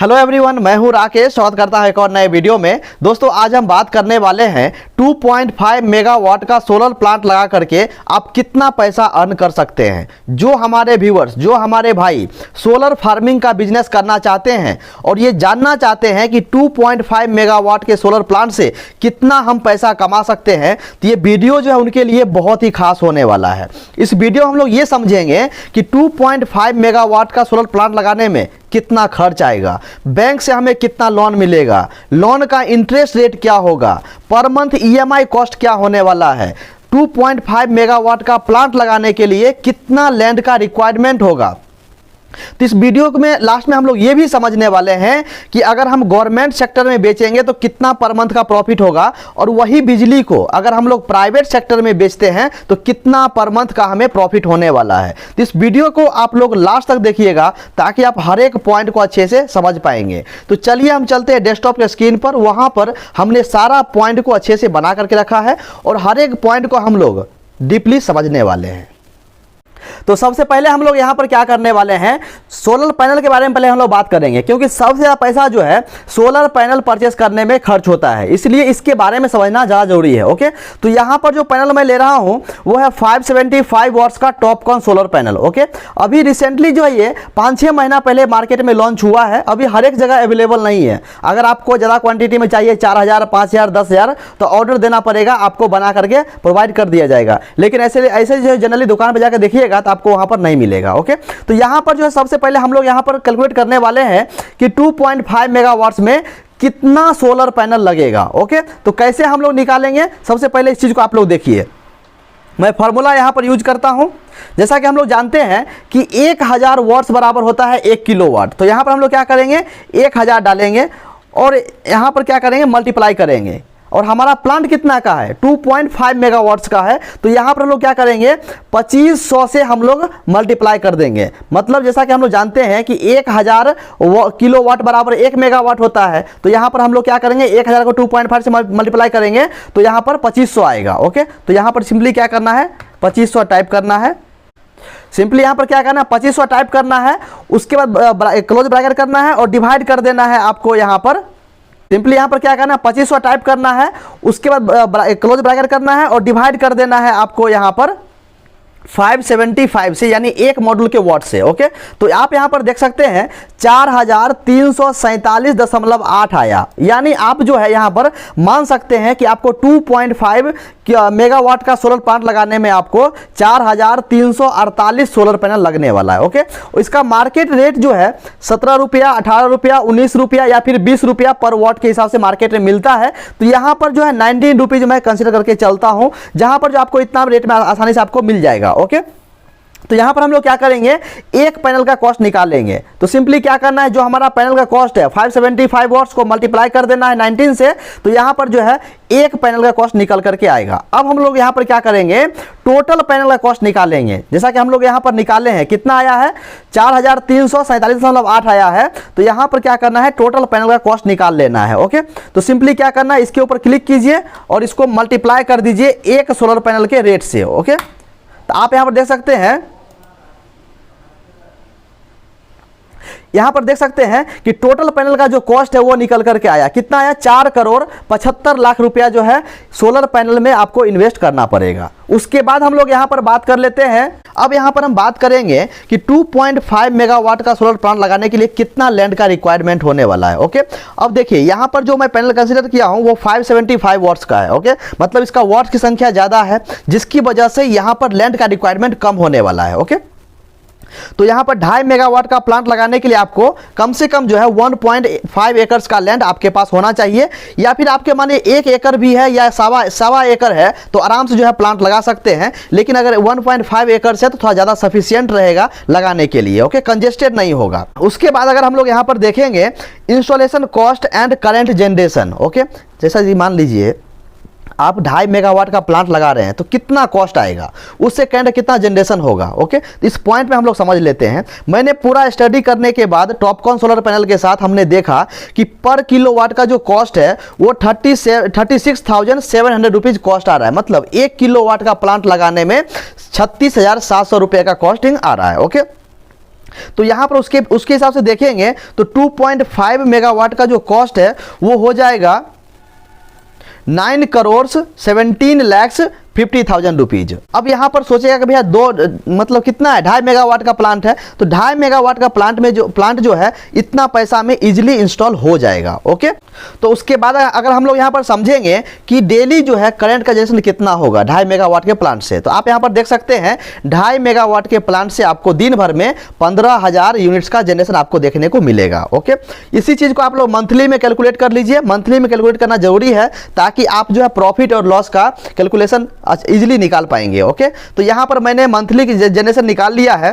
Hello everyone, मैं हूं राकेश। स्वागत करता हूं एक और नए वीडियो में। दोस्तों, आज हम बात करने वाले हैं 2.5 मेगावाट का सोलर प्लांट लगा करके आप कितना पैसा अर्न कर सकते हैं। जो हमारे व्यूअर्स, जो हमारे भाई सोलर फार्मिंग का बिजनेस करना चाहते हैं और ये जानना चाहते हैं कि 2.5 मेगावाट के सोलर प्लांट से कितना हम पैसा कमा सकते हैं, तो ये वीडियो जो है उनके लिए बहुत ही खास होने वाला है। इस वीडियो हम लोग ये समझेंगे कि 2.5 मेगावाट का सोलर प्लांट लगाने में कितना खर्च आएगा, बैंक से हमें कितना लोन मिलेगा, लोन का इंटरेस्ट रेट क्या होगा, पर मंथ ईएमआई कॉस्ट क्या होने वाला है, 2.5 मेगावाट का प्लांट लगाने के लिए कितना लैंड का रिक्वायरमेंट होगा। तो इस वीडियो में लास्ट में हम लोग ये भी समझने वाले हैं कि अगर हम गवर्नमेंट सेक्टर में बेचेंगे तो कितना पर मंथ का प्रॉफिट होगा, और वही बिजली को अगर हम लोग प्राइवेट सेक्टर में बेचते हैं तो कितना पर मंथ का हमें प्रॉफिट होने वाला है। तो इस वीडियो को आप लोग लास्ट तक देखिएगा ताकि आप हर एक पॉइंट को अच्छे से समझ पाएंगे। तो चलिए हम चलते हैं डेस्कटॉप के स्क्रीन पर। वहां पर हमने सारा पॉइंट को अच्छे से बना करके रखा है और हर एक पॉइंट को हम लोग डीपली समझने वाले हैं। तो सबसे पहले हम लोग यहां पर क्या करने वाले हैं, सोलर पैनल के बारे में पहले हम लोग बात करेंगे, क्योंकि सबसे ज्यादा पैसा जो है सोलर पैनल परचेस करने में खर्च होता है, इसलिए इसके बारे में समझना ज्यादा जरूरी है। ओके, तो यहां पर जो पैनल मैं ले रहा हूं वो है 575 वॉट्स का टॉपकॉन सोलर पैनल। ओके, अभी रिसेंटली जो है ये 5-6 महीना पहले मार्केट में लॉन्च हुआ है। अभी हर एक जगह अवेलेबल नहीं है। अगर आपको ज्यादा क्वांटिटी में चाहिए, 4000, 5000, 10000, तो ऑर्डर देना पड़ेगा, आपको बना करके प्रोवाइड कर दिया जाएगा। लेकिन ऐसे जो जनरली दुकान पर जाकर देखिएगा तो आपको वहां पर नहीं मिलेगा। ओके, तो यहां पर जो है सबसे पहले हम लोग यहां पर कैलकुलेट करने वाले हैं कि 2.5 मेगावाट्स में कितना सोलर पैनल लगेगा। ओके, तो कैसे हम लोग निकालेंगे, सबसे पहले इस चीज को आप लोग देखिए। मैं फार्मूला यहां पर यूज करता हूं। जैसा कि हम लोग जानते हैं कि 1000 वॉट्स बराबर होता है 1 किलोवाट। तो यहां पर हम लोग क्या करेंगे, 1000 डालेंगे और यहां पर क्या करेंगे, मल्टीप्लाई करेंगे। और हमारा प्लांट कितना का है, 2.5 मेगावाट्स का है, तो यहां पर हम लोग क्या करेंगे, 2500 से हम लोग मल्टीप्लाई कर देंगे। मतलब जैसा कि हम लोग जानते हैं कि 1000 किलोवाट बराबर 1 मेगावाट होता है, तो यहां पर हम लोग क्या करेंगे, 1000 को 2.5 से मल्टीप्लाई करेंगे तो यहां पर 2500 आएगा। ओके, तो यहां पर सिंपली क्या करना है, 2500 टाइप करना है। सिंपली यहां पर क्या करना है, 2500 टाइप करना है। उसके बाद क्लोज ब्रैकेट करना है और डिवाइड कर देना है आपको। यहां पर सिंपली यहां पर क्या करना है, 2500 टाइप करना है। उसके बाद क्लोज ब्रैकेट करना है और डिवाइड कर देना है आपको यहां पर 575 से, यानी एक मॉड्यूल के वॉट से। ओके, तो आप यहां पर देख सकते हैं 4347.8 आया। यानी आप जो है यहां पर मान सकते हैं कि आपको 2.5 मेगावाट का सोलर प्लांट लगाने में आपको 4348 सोलर पैनल लगने वाला है। ओके, इसका मार्केट रेट जो है 17 रुपया, 18 रुपया, 19 रुपया या फिर 20 रुपया पर वॉट के हिसाब से मार्केट में मिलता है। तो यहां पर जो है 19 रुपीज मैं कंसिडर करके चलता हूं, जहां पर जो आपको इतना रेट में आसानी से आपको मिल जाएगा। ओके, तो यहां पर हम लोग क्या करेंगे, एक पैनल का कॉस्ट निकालेंगे। तो सिंपली क्या करना है, जो हमारा पैनल का कॉस्ट है 575 वॉट्स को मल्टीप्लाई कर देना है 19 से, तो यहां पर जो है एक पैनल का कॉस्ट निकल करके आएगा। अब हम लोग यहां पर क्या करेंगे, टोटल पैनल का कॉस्ट निकालेंगे। जैसा कि हम लोग यहां पर निकाले हैं, कितना आया है, 4347.8 आया है। तो यहां पर क्या करना है, टोटल पैनल का कॉस्ट निकाल लेना है। ओके, तो सिंपली क्या करना है, इसके ऊपर क्लिक कीजिए और इसको मल्टीप्लाई कर दीजिए एक सोलर पैनल के रेट से। ओके, तो आप यहां पर देख सकते हैं, यहां पर देख सकते हैं कि टोटल पैनल का जो कॉस्ट है वो निकल करके आया। कितना आया, 4,75,00,000 रुपया जो है सोलर पैनल में आपको इन्वेस्ट करना पड़ेगा। उसके बाद हम लोग यहां पर बात कर लेते हैं। अब यहां पर हम बात करेंगे कि 2.5 मेगावाट का सोलर प्लांट लगाने के लिए कितना लैंड का रिक्वायरमेंट होने वाला है। ओके, अब देखिए यहां पर जो मैं पैनल कंसीडर किया हूं वो 575 वॉट्स का है। ओके, मतलब इसका वॉट्स की संख्या ज्यादा है, जिसकी वजह से यहां पर लैंड का रिक्वायरमेंट कम होने वाला है। ओके, तो यहां पर 2.5 मेगावाट का प्लांट लगाने के लिए आपको कम से कम जो है 1.5 एकर्स का लैंड आपके पास होना चाहिए, या फिर आपके माने 1 एकड़ भी है या सवा एकड़ है तो आराम से जो है प्लांट लगा सकते हैं। लेकिन अगर 1.5 एकड़ है तो थोड़ा ज्यादा सफिशिएंट रहेगा लगाने के लिए। ओके, कंजेस्टेड नहीं होगा। उसके बाद अगर हम लोग यहां पर देखेंगे installation cost and current generation. Okay, जैसा जी मान लीजिए आप 2.5 मेगावाट का प्लांट लगा रहे हैं तो कितना कॉस्ट आएगा, उससे करंट कितना जनरेशन होगा। ओके, तो इस पॉइंट में हम लोग समझ लेते हैं। मैंने पूरा स्टडी करने के बाद टॉपकॉन सोलर पैनल के साथ हमने देखा कि पर किलोवाट का जो कॉस्ट है वो 36,700 रुपीज कॉस्ट आ रहा है। मतलब 1 किलोवाट का प्लांट लगाने में 36,700 रुपये का कॉस्टिंग आ रहा है। ओके, तो यहाँ पर उसके हिसाब से देखेंगे तो 2.5 मेगावाट का जो कॉस्ट है वो हो जाएगा 9,17,50,000 रुपीज। अब यहाँ पर सोचेगा कि भैया मतलब कितना है, 2.5 मेगावाट का प्लांट है, तो 2.5 मेगावाट का प्लांट जो है इतना पैसा में इजीली इंस्टॉल हो जाएगा। ओके, तो उसके बाद अगर हम लोग यहाँ पर समझेंगे कि डेली जो है करंट का जनरेशन कितना होगा 2.5 मेगावाट के प्लांट से, तो आप यहाँ पर देख सकते हैं 2.5 मेगावाट के प्लांट से आपको दिन भर में 15,000 यूनिट्स का जनरेशन आपको देखने को मिलेगा। ओके, इसी चीज को आप लोग मंथली में कैलकुलेट कर लीजिए। मंथली में कैलकुलेट करना जरूरी है ताकि आप जो है प्रॉफिट और लॉस का कैलकुलेशन इजीली निकाल पाएंगे। ओके, तो यहां पर मैंने मंथली की जनरेशन निकाल लिया है।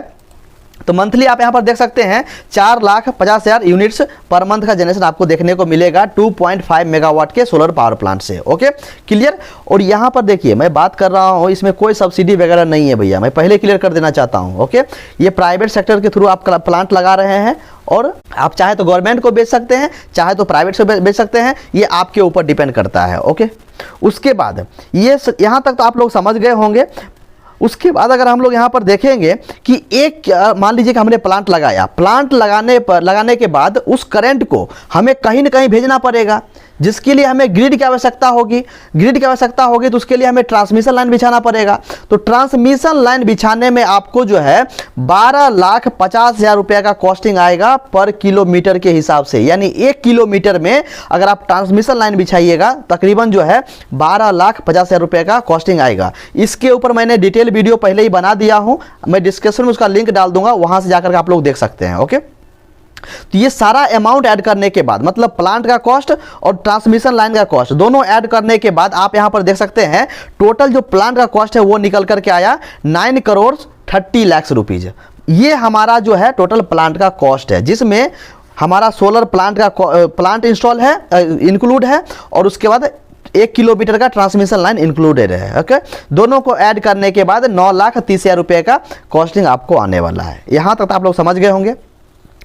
तो मंथली आप यहां पर देख सकते हैं 4,50,000 यूनिट्स पर मंथ का जनरेशन आपको देखने को मिलेगा 2.5 मेगावाट के सोलर पावर प्लांट से। Okay, clear. और यहां पर देखिए मैं बात कर रहा हूं, इसमें कोई सब्सिडी वगैरह नहीं है भैया, मैं पहले क्लियर कर देना चाहता हूं। ओके, ये प्राइवेट सेक्टर के थ्रू आप प्लांट लगा रहे हैं और आप चाहे तो गवर्नमेंट को बेच सकते हैं, चाहे तो प्राइवेट से बेच सकते हैं, ये आपके ऊपर डिपेंड करता है। ओके, उसके बाद ये यहाँ तक तो आप लोग समझ गए होंगे। उसके बाद अगर हम लोग यहाँ पर देखेंगे कि एक मान लीजिए कि हमने प्लांट लगाया, प्लांट लगाने के बाद उस करंट को हमें कहीं ना कहीं भेजना पड़ेगा, जिसके लिए हमें ग्रिड की आवश्यकता होगी। ग्रिड की आवश्यकता होगी तो उसके लिए हमें ट्रांसमिशन लाइन बिछाना पड़ेगा। तो ट्रांसमिशन लाइन बिछाने में आपको जो है 12,50,000 रुपये का कॉस्टिंग आएगा पर किलोमीटर के हिसाब से, यानी 1 किलोमीटर में अगर आप ट्रांसमिशन लाइन बिछाइएगा तकरीबन जो है 12,50,000 रुपये का कॉस्टिंग आएगा। इसके ऊपर मैंने डिटेल वीडियो पहले ही बना दिया हूं, मैं डिस्क्रिप्शन में उसका लिंक डाल दूंगा, वहां से जाकर आप लोग देख सकते हैं। ओके, तो ये सारा अमाउंट ऐड करने के बाद मतलब प्लांट का कॉस्ट और ट्रांसमिशन लाइन का कॉस्ट दोनों ऐड करने के बाद आप यहां पर देख सकते हैं टोटल जो प्लांट का कॉस्ट है वो निकल करके आया 9,30,00,000 रुपीज। ये हमारा जो है टोटल प्लांट का कॉस्ट है, जिसमें हमारा सोलर प्लांट इंस्टॉल है, इंक्लूड है, और उसके बाद 1 किलोमीटर का ट्रांसमिशन लाइन इंक्लूडेड है। ओके, दोनों को ऐड करने के बाद 9,30,000 रुपये का कॉस्टिंग आपको आने वाला है। यहां तक आप लोग समझ गए होंगे।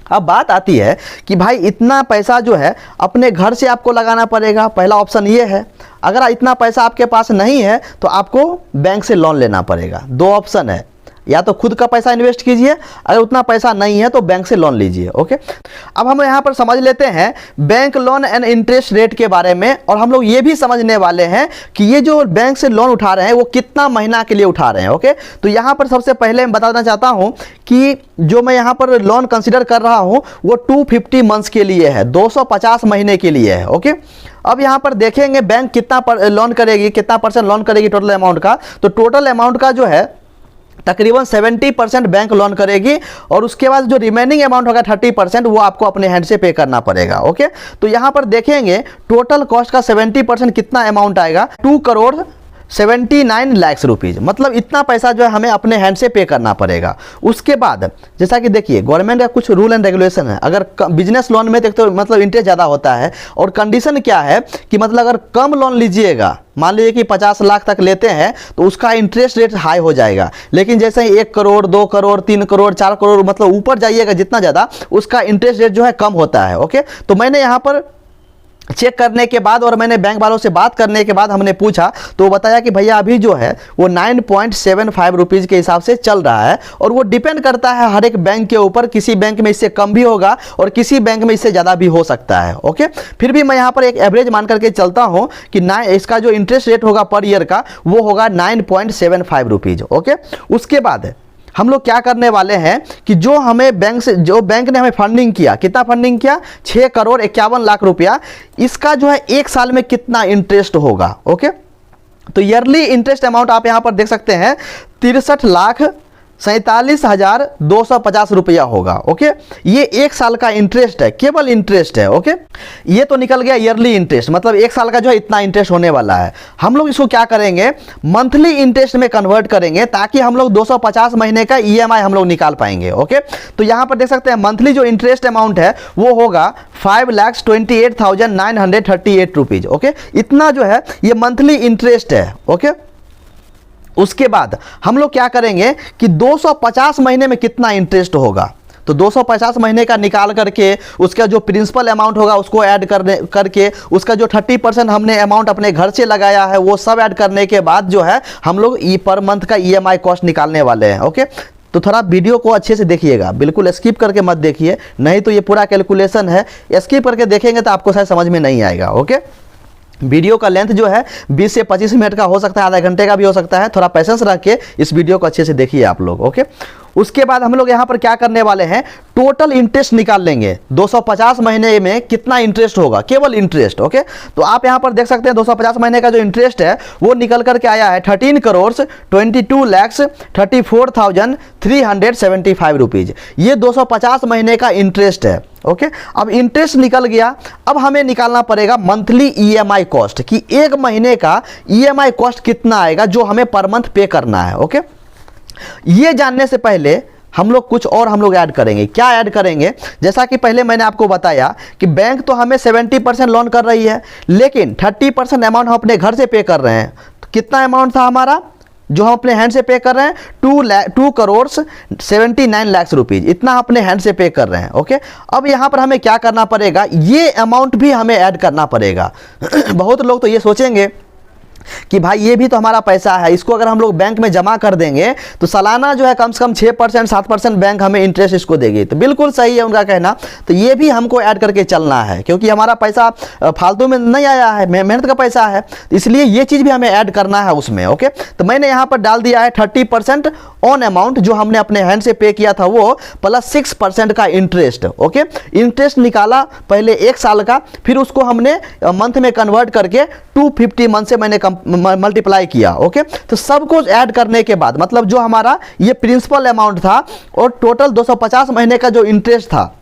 अब बात आती है कि भाई इतना पैसा जो है अपने घर से आपको लगाना पड़ेगा। पहला ऑप्शन ये है, अगर इतना पैसा आपके पास नहीं है तो आपको बैंक से लोन लेना पड़ेगा। 2 ऑप्शन है, या तो खुद का पैसा इन्वेस्ट कीजिए, अगर उतना पैसा नहीं है तो बैंक से लोन लीजिए। ओके, अब हम यहाँ पर समझ लेते हैं bank loan and interest rate के बारे में, और हम लोग ये भी समझने वाले हैं कि ये जो बैंक से लोन उठा रहे हैं वो कितना महीना के लिए उठा रहे हैं। ओके, तो यहाँ पर सबसे पहले मैं बताना चाहता हूँ कि जो मैं यहाँ पर लोन कंसिडर कर रहा हूँ वो 250 मंथ्स के लिए है, 250 महीने के लिए है। ओके, अब यहाँ पर देखेंगे बैंक कितना लोन करेगी, कितना परसेंट लोन करेगी टोटल अमाउंट का। तो टोटल अमाउंट का जो है तकरीबन 70% बैंक लोन करेगी, और उसके बाद जो रिमेनिंग अमाउंट होगा 30% वो आपको अपने हैंड से पे करना पड़ेगा। ओके, तो यहाँ पर देखेंगे टोटल कॉस्ट का 70% कितना अमाउंट आएगा, 2,79,00,000 रुपीज। मतलब इतना पैसा जो है हमें अपने हैंड से पे करना पड़ेगा। उसके बाद जैसा कि देखिए गवर्नमेंट का कुछ रूल एंड रेगुलेशन है, अगर बिजनेस लोन में तो मतलब इंटरेस्ट ज़्यादा होता है, और कंडीशन क्या है कि मतलब अगर कम लोन लीजिएगा, मान लीजिए कि 50 लाख तक लेते हैं तो उसका इंटरेस्ट रेट हाई हो जाएगा, लेकिन जैसे ही 1 करोड़ 2 करोड़ 3 करोड़ 4 करोड़ मतलब ऊपर जाइएगा जितना ज़्यादा, उसका इंटरेस्ट रेट जो है कम होता है। ओके, तो मैंने यहाँ पर चेक करने के बाद और मैंने बैंक वालों से बात करने के बाद हमने पूछा तो वो बताया कि भैया अभी जो है वो 9.75 रुपीज़ के हिसाब से चल रहा है, और वो डिपेंड करता है हर एक बैंक के ऊपर, किसी बैंक में इससे कम भी होगा और किसी बैंक में इससे ज़्यादा भी हो सकता है। ओके, फिर भी मैं यहाँ पर एक एवरेज मान करके चलता हूँ कि इसका जो इंटरेस्ट रेट होगा पर ईयर का वो होगा 9.75 रुपीज़। ओके, उसके बाद हम लोग क्या करने वाले हैं कि जो बैंक ने हमें फंडिंग किया, कितना फंडिंग किया, 6,51,00,000 रुपया, इसका जो है 1 साल में कितना इंटरेस्ट होगा। ओके, तो ईयरली इंटरेस्ट अमाउंट आप यहां पर देख सकते हैं 63,47,250 रुपया होगा। ओके, ये 1 साल का इंटरेस्ट है, केवल इंटरेस्ट है। ओके, ये तो निकल गया ईयरली इंटरेस्ट, मतलब 1 साल का जो है इतना इंटरेस्ट होने वाला है। हम लोग इसको क्या करेंगे, मंथली इंटरेस्ट में कन्वर्ट करेंगे ताकि हम लोग 250 महीने का EMI हम लोग निकाल पाएंगे। ओके, तो यहां पर देख सकते हैं मंथली जो इंटरेस्ट अमाउंट है वो होगा 5,28,938 रुपीज। ओके, इतना जो है ये मंथली इंटरेस्ट है। ओके, उसके बाद हम लोग क्या करेंगे कि 250 महीने में कितना इंटरेस्ट होगा, तो 250 महीने का निकाल करके उसका जो प्रिंसिपल अमाउंट होगा उसको ऐड करके उसका जो 30% हमने अमाउंट अपने घर से लगाया है वो सब ऐड करने के बाद जो है हम लोग पर मंथ का EMI कॉस्ट निकालने वाले हैं। ओके, तो थोड़ा वीडियो को अच्छे से देखिएगा, बिल्कुल स्किप करके मत देखिए, नहीं तो ये पूरा कैलकुलेशन है, स्किप करके देखेंगे तो आपको शायद समझ में नहीं आएगा। ओके, वीडियो का लेंथ जो है 20 से 25 मिनट का हो सकता है, आधा घंटे का भी हो सकता है, थोड़ा पेशेंस रख के इस वीडियो को अच्छे से देखिए आप लोग। ओके, उसके बाद हम लोग यहाँ पर क्या करने वाले हैं, टोटल इंटरेस्ट निकाल लेंगे। 250 महीने में कितना इंटरेस्ट होगा, केवल इंटरेस्ट। ओके, तो आप यहाँ पर देख सकते हैं 250 महीने का जो इंटरेस्ट है वो निकल करके आया है 13,22,34,375 रुपीज़। ये 250 महीने का इंटरेस्ट है। ओके, अब इंटरेस्ट निकल गया, अब हमें निकालना पड़ेगा मंथली ईएमआई कॉस्ट, कि एक महीने का ईएमआई कॉस्ट कितना आएगा जो हमें पर मंथ पे करना है। ओके, ये जानने से पहले हम लोग कुछ और हम लोग ऐड करेंगे। क्या ऐड करेंगे, जैसा कि पहले मैंने आपको बताया कि बैंक तो हमें 70% लोन कर रही है, लेकिन 30% अमाउंट हम अपने घर से पे कर रहे हैं। तो कितना अमाउंट था हमारा जो हम अपने हैंड से पे कर रहे हैं, 2,79,00,000 रुपीज़, इतना हम अपने हैंड से पे कर रहे हैं। ओके, अब यहाँ पर हमें क्या करना पड़ेगा, ये अमाउंट भी हमें ऐड करना पड़ेगा। बहुत लोग तो ये सोचेंगे कि भाई ये भी तो हमारा पैसा है, इसको अगर हम लोग बैंक में जमा कर देंगे तो सालाना जो है कम से कम 6% 7% बैंक हमें इंटरेस्ट इसको देगी। तो बिल्कुल सही है उनका कहना, तो ये भी हमको ऐड करके चलना है, क्योंकि हमारा पैसा फालतू में नहीं आया है, मेहनत का पैसा है, इसलिए ये चीज़ भी हमें ऐड करना है उसमें। ओके, तो मैंने यहाँ पर डाल दिया है 30% ऑन अमाउंट जो हमने अपने हैंड से पे किया था वो, प्लस 6% का इंटरेस्ट। ओके, इंटरेस्ट निकाला पहले 1 साल का, फिर उसको हमने मंथ में कन्वर्ट करके 250 मंथ से मैंने मल्टीप्लाई किया। ओके, तो सब कुछ ऐड करने के बाद, मतलब जो हमारा ये प्रिंसिपल अमाउंट था और टोटल 250 महीने का जो इंटरेस्ट था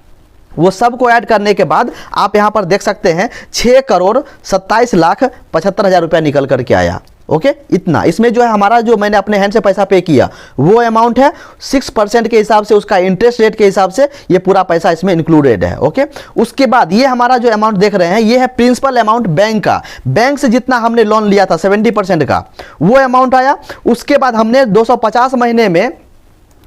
वो सब को ऐड करने के बाद आप यहां पर देख सकते हैं 6,27,75,000 रुपया निकल करके आया। ओके, इतना इसमें जो है हमारा जो मैंने अपने हैंड से पैसा पे किया वो अमाउंट है, 6% के हिसाब से उसका इंटरेस्ट रेट के हिसाब से ये पूरा पैसा इसमें इंक्लूडेड है। ओके, उसके बाद ये हमारा जो अमाउंट देख रहे हैं ये है प्रिंसिपल अमाउंट बैंक का, बैंक से जितना हमने लोन लिया था 70% का वो अमाउंट आया। उसके बाद हमने 250 महीने में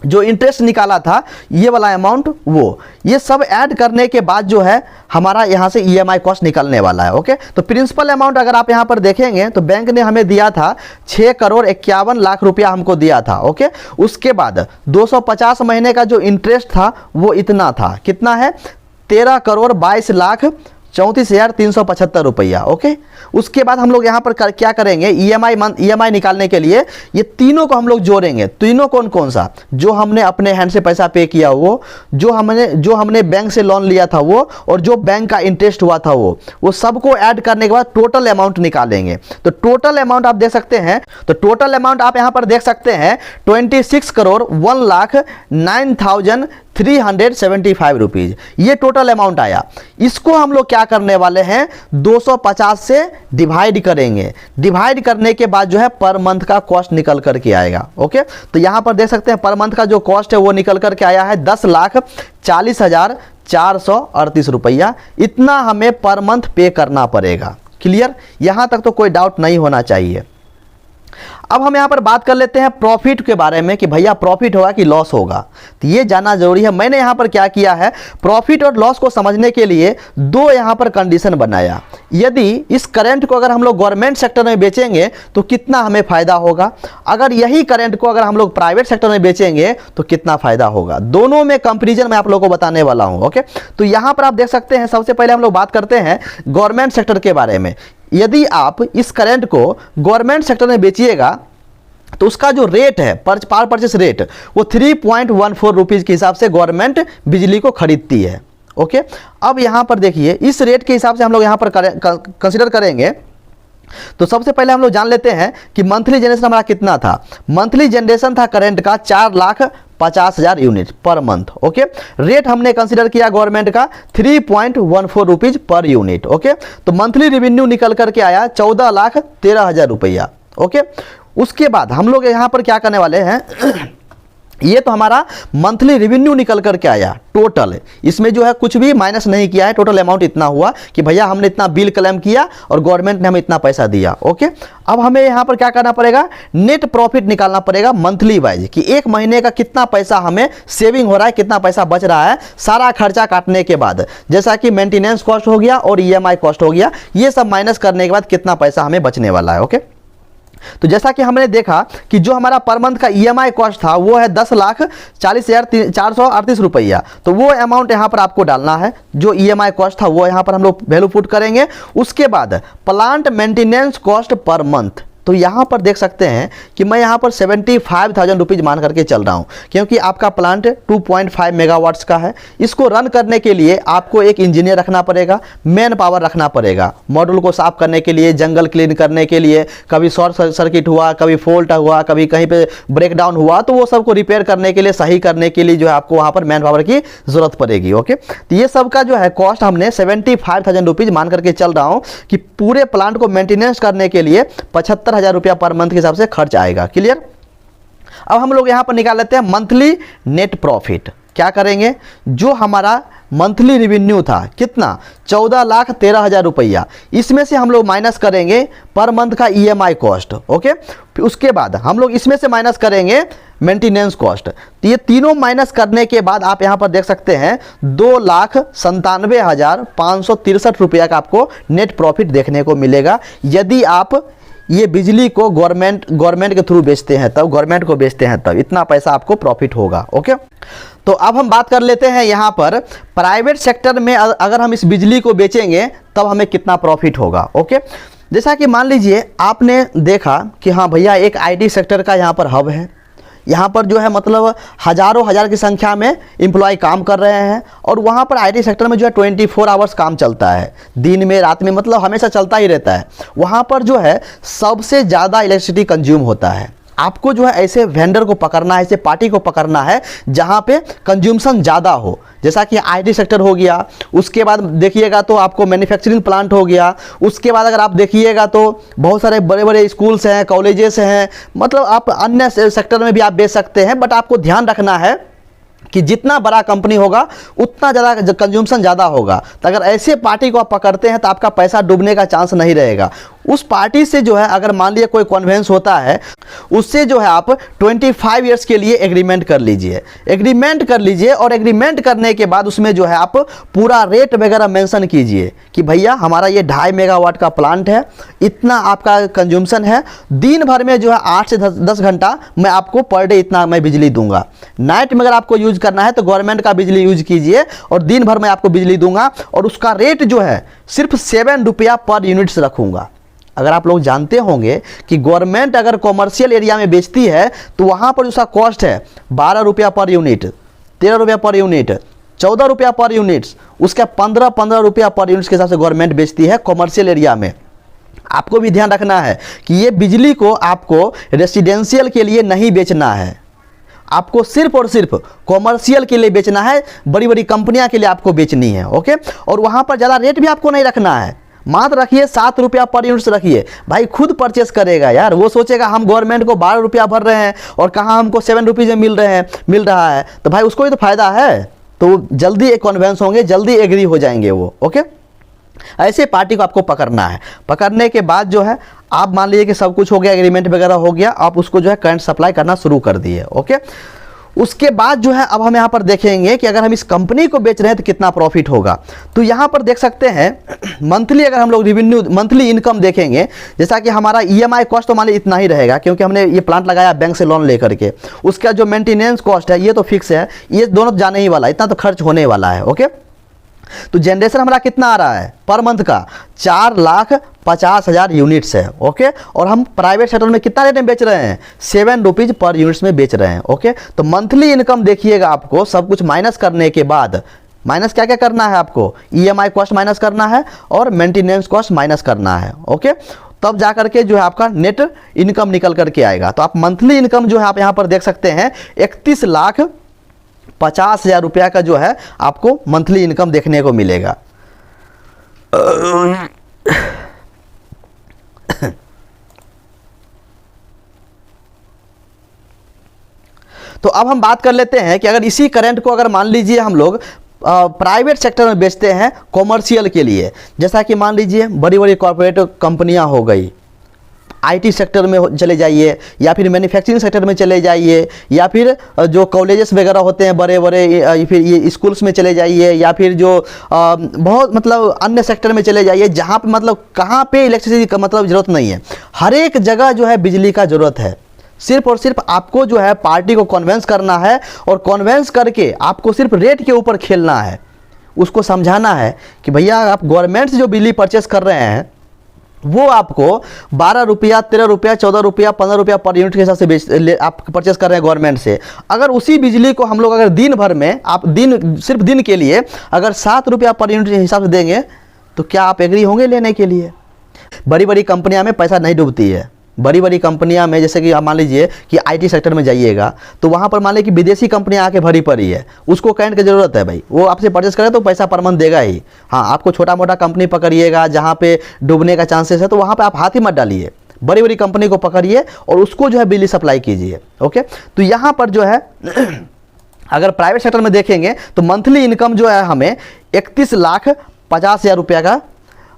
जो इंटरेस्ट निकाला था ये वाला अमाउंट, वो ये सब ऐड करने के बाद जो है हमारा यहाँ से ईएमआई कॉस्ट निकलने वाला है। ओके, तो प्रिंसिपल अमाउंट अगर आप यहाँ पर देखेंगे तो बैंक ने हमें दिया था 6,51,00,000 रुपया हमको दिया था। ओके, उसके बाद 250 महीने का जो इंटरेस्ट था वो इतना था, कितना है 13,22,34,375 रुपया। ओके, उसके बाद हम लोग यहाँ पर क्या करेंगे, ईएमआई निकालने के लिए ये तीनों को हम लोग जोड़ेंगे। तीनों कौन कौन सा, जो हमने अपने हैंड से पैसा पे किया वो, जो हमने बैंक से लोन लिया था वो, और जो बैंक का इंटरेस्ट हुआ था वो सबको ऐड करने के बाद टोटल अमाउंट निकालेंगे। तो टोटल अमाउंट आप देख सकते हैं, तो टोटल अमाउंट आप यहाँ पर देख सकते हैं 26,01,09,375 रुपीज़, ये टोटल अमाउंट आया। इसको हम लोग क्या करने वाले हैं, 250 से डिवाइड करेंगे। डिवाइड करने के बाद जो है पर मंथ का कॉस्ट निकल करके आएगा। ओके, तो यहाँ पर देख सकते हैं पर मंथ का जो कॉस्ट है वो निकल करके आया है 10,40,438 रुपया। इतना हमें पर मंथ पे करना पड़ेगा। क्लियर, यहाँ तक तो कोई डाउट नहीं होना चाहिए। अब हम यहाँ पर बात कर लेते हैं प्रॉफिट के बारे में कि भैया प्रॉफिट होगा कि लॉस होगा, तो ये जानना जरूरी है। मैंने यहाँ पर क्या किया है, प्रॉफिट और लॉस को समझने के लिए दो यहाँ पर कंडीशन बनाया। यदि इस करंट को अगर हम लोग गवर्नमेंट सेक्टर में बेचेंगे तो कितना हमें फ़ायदा होगा, अगर यही करंट को अगर हम लोग प्राइवेट सेक्टर में बेचेंगे तो कितना फ़ायदा होगा, दोनों में कंपेरिजन मैं आप लोगों को बताने वाला हूँ। ओके, तो यहाँ पर आप देख सकते हैं, सबसे पहले हम लोग बात करते हैं गवर्नमेंट सेक्टर के बारे में। यदि आप इस करंट को गवर्नमेंट सेक्टर में बेचिएगा तो उसका जो रेट है पार परचेस रेट वो 3.14 रुपीज़ के हिसाब से गवर्नमेंट बिजली को खरीदती है। ओके, अब यहाँ पर देखिए इस रेट के हिसाब से हम लोग यहाँ पर कंसिडर करेंगे तो सबसे पहले हम लोग जान लेते हैं कि मंथली जनरेशन हमारा कितना था। मंथली जनरेशन था करंट का 4,50,000 unit per month. Okay, rate हमने कंसीडर किया गवर्नमेंट का 3.14 रुपीज़ पर यूनिट। ओके, तो मंथली रेवेन्यू निकल करके आया 14,13,000 रुपया। ओके, उसके बाद हम लोग यहाँ पर क्या करने वाले हैं ये तो हमारा मंथली रेवेन्यू निकल करके आया टोटल, इसमें जो है कुछ भी माइनस नहीं किया है, टोटल अमाउंट इतना हुआ कि भैया हमने इतना बिल क्लेम किया और गवर्नमेंट ने हमें इतना पैसा दिया। ओके, अब हमें यहाँ पर क्या करना पड़ेगा, नेट प्रॉफिट निकालना पड़ेगा मंथली वाइज कि एक महीने का कितना पैसा हमें सेविंग हो रहा है, कितना पैसा बच रहा है सारा खर्चा काटने के बाद, जैसा कि मेंटेनेंस कॉस्ट हो गया और ईएमआई कॉस्ट हो गया, ये सब माइनस करने के बाद कितना पैसा हमें बचने वाला है। ओके, तो जैसा कि हमने देखा कि जो हमारा पर मंथ का ईएमआई कॉस्ट था वो है 10,40,438 रुपया। तो वो अमाउंट यहाँ पर आपको डालना है, जो ईएमआई कॉस्ट था वो यहाँ पर हम लोग वैल्यू पुट करेंगे। उसके बाद plant maintenance cost per month, तो यहाँ पर देख सकते हैं कि मैं यहाँ पर 75,000 रुपीज़ मान करके चल रहा हूँ, क्योंकि आपका प्लांट 2.5 मेगावाट्स का है। इसको रन करने के लिए आपको एक इंजीनियर रखना पड़ेगा, मैन पावर रखना पड़ेगा, मॉड्यूल को साफ करने के लिए, जंगल क्लीन करने के लिए, कभी शॉर्ट सर्किट हुआ, कभी फॉल्ट हुआ, कभी कहीं पे ब्रेकडाउन हुआ, तो वो सबको रिपेयर करने के लिए, सही करने के लिए जो है आपको वहाँ पर मैन पावर की ज़रूरत पड़ेगी। ओके, तो ये सब का जो है कॉस्ट हमने 75,000 रुपीज़ मान करके चल रहा हूँ कि पूरे प्लांट को मेंटेनेंस करने के लिए 75,000 रुपया पर मंथ के हिसाब से खर्च आएगा। क्लियर। अब हम लोग यहां पर निकाल लेते हैं मंथली नेट प्रॉफिट। क्या करेंगे, जो हमारा मंथली रेवेन्यू था कितना 14,13,000 रुपया, इसमें से हम लोग माइनस करेंगे पर मंथ का ईएमआई कॉस्ट। ओके, उसके बाद हम लोग इसमें से माइनस करेंगे मेंटेनेंस कॉस्ट। तो ये तीनों माइनस करने के बाद आप यहां पर देख सकते हैं 2,97,563 रुपया का आपको नेट प्रॉफिट देखने को मिलेगा। यदि आप ये बिजली को गवर्नमेंट के थ्रू बेचते हैं तब, गवर्नमेंट को बेचते हैं तब इतना पैसा आपको प्रॉफिट होगा। ओके, तो अब हम बात कर लेते हैं यहाँ पर प्राइवेट सेक्टर में अगर हम इस बिजली को बेचेंगे तब हमें कितना प्रॉफिट होगा। ओके, जैसा कि मान लीजिए आपने देखा कि हाँ भैया एक आईटी सेक्टर का यहाँ पर हब है, यहाँ पर जो है मतलब हज़ारों हज़ार की संख्या में एम्प्लॉय काम कर रहे हैं, और वहाँ पर आईटी सेक्टर में जो है 24 आवर्स काम चलता है, दिन में रात में, मतलब हमेशा चलता ही रहता है। वहाँ पर जो है सबसे ज़्यादा इलेक्ट्रिसिटी कंज्यूम होता है। आपको जो है ऐसे वेंडर को पकड़ना है, ऐसे पार्टी को पकड़ना है जहाँ पे कंज्यूमशन ज़्यादा हो, जैसा कि आईटी सेक्टर हो गया। उसके बाद देखिएगा तो आपको मैन्युफैक्चरिंग प्लांट हो गया। उसके बाद अगर आप देखिएगा तो बहुत सारे बड़े बड़े स्कूल्स हैं, कॉलेजेस हैं, मतलब आप अन्य सेक्टर में भी आप बेच सकते हैं। बट आपको ध्यान रखना है कि जितना बड़ा कंपनी होगा उतना ज़्यादा कंज्यूमशन ज़्यादा होगा। तो अगर ऐसे पार्टी को आप पकड़ते हैं तो आपका पैसा डूबने का चांस नहीं रहेगा। उस पार्टी से जो है अगर मान लिया कोई कन्वेंस होता है, उससे जो है आप 25 ईयर्स के लिए एग्रीमेंट कर लीजिए, और एग्रीमेंट करने के बाद उसमें जो है आप पूरा रेट वगैरह मेंशन कीजिए कि भैया हमारा ये 2.5 मेगावाट का प्लांट है, इतना आपका कंज्यूमशन है, दिन भर में जो है 8 से 10 घंटा मैं आपको पर डे इतना मैं बिजली दूंगा। नाइट में अगर आपको यूज करना है तो गवर्नमेंट का बिजली यूज कीजिए, और दिन भर में आपको बिजली दूंगा, और उसका रेट जो है सिर्फ 7 रुपया पर यूनिट्स रखूंगा। अगर आप लोग जानते होंगे कि गवर्नमेंट अगर कॉमर्शियल एरिया में बेचती है तो वहाँ पर उसका कॉस्ट है 12 रुपया पर यूनिट, 13 रुपया पर यूनिट, 14 रुपया पर यूनिट, उसका 15 रुपया पर यूनिट के हिसाब से गवर्नमेंट बेचती है कॉमर्शियल एरिया में। आपको भी ध्यान रखना है कि ये बिजली को आपको रेसिडेंशियल के लिए नहीं बेचना है, आपको सिर्फ और सिर्फ कॉमर्शियल के लिए बेचना है, बड़ी बड़ी कंपनियां के लिए आपको बेचनी है। ओके, और वहाँ पर ज़्यादा रेट भी आपको नहीं रखना है, मात्र रखिए 7 रुपया पर यूनिट रखिए। भाई खुद परचेस करेगा यार, वो सोचेगा हम गवर्नमेंट को 12 रुपया भर रहे हैं और कहाँ हमको 7 रुपीज़ में मिल रहा है, तो भाई उसको ही तो फायदा है। तो जल्दी एक कन्वेंस होंगे, जल्दी एग्री हो जाएंगे वो। ओके, ऐसे पार्टी को आपको पकड़ना है। पकड़ने के बाद जो है आप मान लीजिए कि सब कुछ हो गया, एग्रीमेंट वगैरह हो गया, आप उसको जो है करंट सप्लाई करना शुरू कर दिए। ओके, उसके बाद जो है अब हम यहाँ पर देखेंगे कि अगर हम इस कंपनी को बेच रहे हैं तो कितना प्रॉफिट होगा। तो यहाँ पर देख सकते हैं मंथली अगर हम लोग रेवेन्यू, मंथली इनकम देखेंगे, जैसा कि हमारा ईएमआई कॉस्ट तो मान लीजिए इतना ही रहेगा क्योंकि हमने ये प्लांट लगाया बैंक से लोन लेकर के। उसका जो मेंटेनेंस कॉस्ट है ये तो फिक्स है, ये दोनों जाने ही वाला, इतना तो खर्च होने वाला है। ओके, तो जनरेशन हमारा कितना आ रहा है पर मंथ का 4,50,000 यूनिट्स है। ओके, और हम प्राइवेट सेक्टर में कितना रेट में बेच रहे हैं, 7 रुपीज़ पर यूनिट्स में बेच रहे हैं। ओके, तो मंथली इनकम देखिएगा आपको सब कुछ माइनस करने के बाद, माइनस क्या क्या करना है आपको, ईएमआई कॉस्ट माइनस करना है और मेंटेनेंस कॉस्ट माइनस करना है। ओके, तब जा करके जो है आपका नेट इनकम निकल करके आएगा। तो आप मंथली इनकम जो है आप यहाँ पर देख सकते हैं 31,50,000 रुपया का जो है आपको मंथली इनकम देखने को मिलेगा। तो अब हम बात कर लेते हैं कि अगर इसी करंट को अगर मान लीजिए हम लोग प्राइवेट सेक्टर में बेचते हैं कॉमर्शियल के लिए, जैसा कि मान लीजिए बड़ी बड़ी कॉर्पोरेट कंपनियां हो गई, आईटी सेक्टर में चले जाइए, या फिर मैन्युफैक्चरिंग सेक्टर में चले जाइए, या फिर जो कॉलेजेस वगैरह होते हैं बड़े बड़े, फिर ये स्कूल्स में चले जाइए, या फिर जो बहुत मतलब अन्य सेक्टर में चले जाइए जहाँ पे मतलब कहाँ पे इलेक्ट्रिसिटी का मतलब ज़रूरत नहीं है। हर एक जगह जो है बिजली का ज़रूरत है। सिर्फ और सिर्फ आपको जो है पार्टी को कन्वेंस करना है, और कन्वेंस करके आपको सिर्फ रेट के ऊपर खेलना है। उसको समझाना है कि भैया आप गवर्नमेंट से जो बिजली परचेस कर रहे हैं वो आपको 12 रुपया, 13 रुपया, 14 रुपया, 15 रुपया पर यूनिट के हिसाब से आप परचेस कर रहे हैं गवर्नमेंट से। अगर उसी बिजली को हम लोग अगर दिन भर में आप सिर्फ दिन के लिए अगर 7 रुपया पर यूनिट के हिसाब से देंगे तो क्या आप एग्री होंगे लेने के लिए? बड़ी बड़ी कंपनियां में पैसा नहीं डूबती है। बड़ी बड़ी कंपनियां में जैसे कि आप मान लीजिए कि आईटी सेक्टर में जाइएगा तो वहाँ पर मान लीजिए कि विदेशी कंपनियां आके भरी पड़ी है, उसको करंट की ज़रूरत है भाई, वो आपसे परचेस करे तो पैसा पर मंथ देगा ही। हाँ, आपको छोटा मोटा कंपनी पकड़िएगा जहाँ पे डूबने का चांसेस है तो वहाँ पर आप हाथ ही मत डालिए। बड़ी बड़ी कंपनी को पकड़िए और उसको जो है बिजली सप्लाई कीजिए। ओके, तो यहाँ पर जो है अगर प्राइवेट सेक्टर में देखेंगे तो मंथली इनकम जो है हमें 31,50,000 रुपया का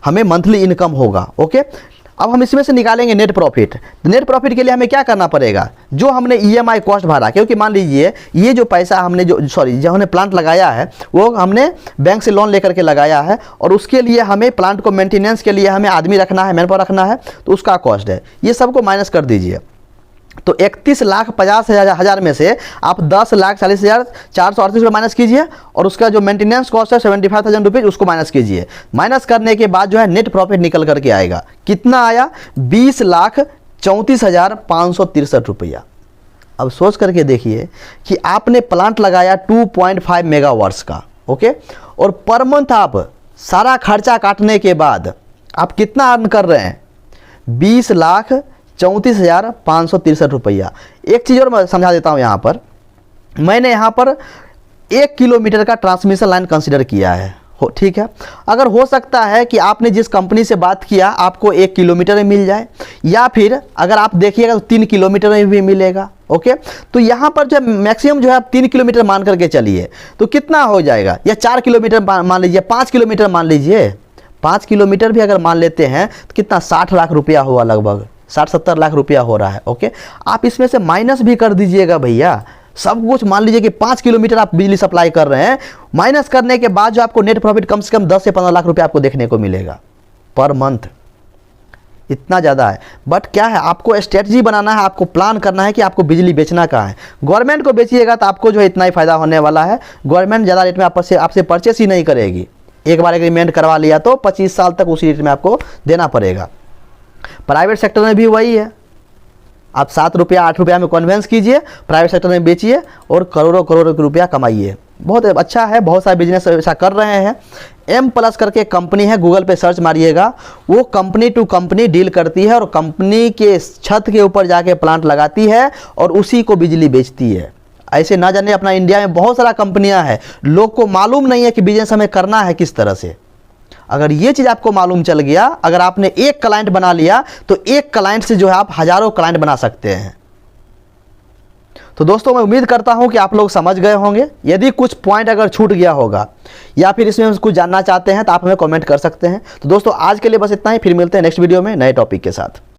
हमें मंथली इनकम होगा। ओके, अब हम इसमें से निकालेंगे नेट प्रॉफिट। तो नेट प्रॉफिट के लिए हमें क्या करना पड़ेगा? जो हमने ईएमआई कॉस्ट भरा, क्योंकि मान लीजिए ये जो पैसा हमने जो हमने प्लांट लगाया है वो हमने बैंक से लोन लेकर के लगाया है, और उसके लिए हमें प्लांट को मेंटेनेंस के लिए हमें आदमी रखना है, मैन पावर रखना है, तो उसका कॉस्ट है। ये सबको माइनस कर दीजिए। तो 31,50,000 में से आप 10,40,438 रुपये माइनस कीजिए, और उसका जो मेंटेनेंस कॉस्ट है 75,000 रुपीज़ उसको माइनस कीजिए। माइनस करने के बाद जो है नेट प्रॉफिट निकल करके आएगा। कितना आया? 20,34,563 रुपया। अब सोच करके देखिए कि आपने प्लांट लगाया 2.5 मेगावाट्स का। ओके, और पर मंथ आप सारा खर्चा काटने के बाद आप कितना अर्न कर रहे हैं? 20,34,563 रुपया। एक चीज़ और मैं समझा देता हूँ। यहाँ पर मैंने यहाँ पर 1 किलोमीटर का ट्रांसमिशन लाइन कंसिडर किया है। ठीक है, अगर हो सकता है कि आपने जिस कंपनी से बात किया आपको 1 किलोमीटर में मिल जाए, या फिर अगर आप देखिएगा तो 3 किलोमीटर में भी मिलेगा। ओके, तो यहाँ पर जो मैक्सिमम जो है आप 3 किलोमीटर मान करके चलिए तो कितना हो जाएगा? या 4 किलोमीटर मान लीजिए, 5 किलोमीटर मान लीजिए। 5 किलोमीटर भी अगर मान लेते हैं तो कितना? 60 लाख रुपया हुआ, लगभग 60-70 लाख रुपया हो रहा है। ओके, आप इसमें से माइनस भी कर दीजिएगा भैया सब कुछ। मान लीजिए कि 5 किलोमीटर आप बिजली सप्लाई कर रहे हैं, माइनस करने के बाद जो आपको नेट प्रॉफिट कम से कम 10 से 15 लाख रुपया आपको देखने को मिलेगा पर मंथ। इतना ज़्यादा है। बट क्या है, आपको स्ट्रेटजी बनाना है, आपको प्लान करना है कि आपको बिजली बेचना कहाँ है। गवर्नमेंट को बेचिएगा तो आपको जो है इतना ही फायदा होने वाला है। गवर्नमेंट ज़्यादा रेट में आपसे परचेस ही नहीं करेगी। एक बार एग्रीमेंट करवा लिया तो 25 साल तक उसी रेट में आपको देना पड़ेगा। प्राइवेट सेक्टर में भी वही है। आप 7 रुपया 8 रुपया में कन्वेंस कीजिए, प्राइवेट सेक्टर में बेचिए और करोड़ों करोड़ों रुपया कमाइए। बहुत अच्छा है, बहुत सारे बिजनेस ऐसा कर रहे हैं। M+ करके कंपनी है, गूगल पे सर्च मारिएगा। वो कंपनी टू कंपनी डील करती है और कंपनी के छत के ऊपर जाके प्लांट लगाती है और उसी को बिजली बेचती है। ऐसे ना जाने अपना इंडिया में बहुत सारा कंपनियां हैं, लोग को मालूम नहीं है कि बिजनेस हमें करना है किस तरह से। अगर ये चीज़ आपको मालूम चल गया, अगर आपने एक क्लाइंट बना लिया तो एक क्लाइंट से जो है आप हज़ारों क्लाइंट बना सकते हैं। तो दोस्तों मैं उम्मीद करता हूं कि आप लोग समझ गए होंगे। यदि कुछ पॉइंट अगर छूट गया होगा या फिर इसमें कुछ जानना चाहते हैं तो आप हमें कमेंट कर सकते हैं। तो दोस्तों आज के लिए बस इतना ही, फिर मिलते हैं नेक्स्ट वीडियो में नए टॉपिक के साथ।